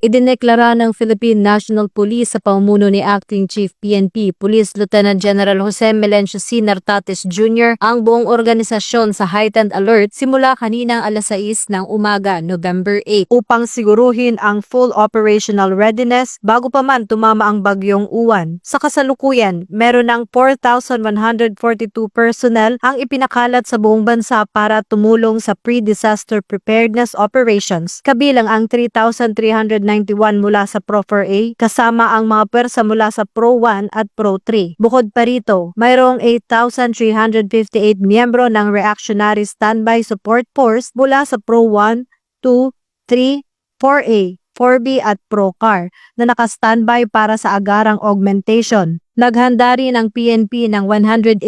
Idineklara ng Philippine National Police sa pamumuno ni Acting Chief PNP Police Lieutenant General Jose Melencio C. Nartates Jr. ang buong organisasyon sa heightened alert simula kaninang alas 6 ng umaga, November 8, upang siguruhin ang full operational readiness bago pa man tumama ang bagyong Uwan. Sa kasalukuyan, meron ng 4,142 personnel ang ipinakalat sa buong bansa para tumulong sa pre-disaster preparedness operations, kabilang ang 3,391 mula sa Pro 4A, kasama ang mga pwersa mula sa Pro 1 at Pro 3. Bukod pa rito, mayroong 8,358 miyembro ng Reactionary Standby Support Force mula sa Pro 1, 2, 3, 4A, 4B at Pro Car na naka-standby para sa agarang augmentation. Naghanda rin ang PNP ng 187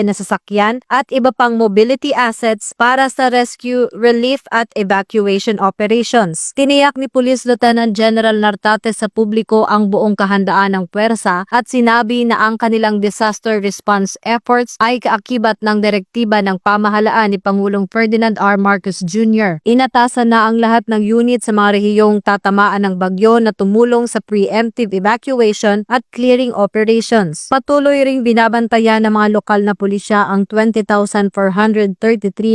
na sasakyan at iba pang mobility assets para sa rescue, relief at evacuation operations. Tiniyak ni Police Lieutenant General Nartates sa publiko ang buong kahandaan ng puwersa at sinabi na ang kanilang disaster response efforts ay kaakibat ng direktiba ng pamahalaan ni Pangulong Ferdinand R. Marcos Jr. Inatasan na ang lahat ng unit sa mga rehiyong tatamaan ng bagyo na tumulong sa preemptive evacuation at clearing operations. Patuloy ring binabantayan ng mga lokal na pulisya ang 20,433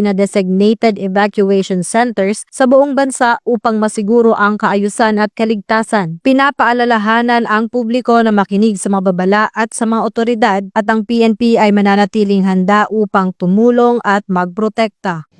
na designated evacuation centers sa buong bansa upang masiguro ang kaayusan at kaligtasan. Pinapaalalahanan ang publiko na makinig sa mga babala at sa mga otoridad at ang PNP ay mananatiling handa upang tumulong at magprotekta.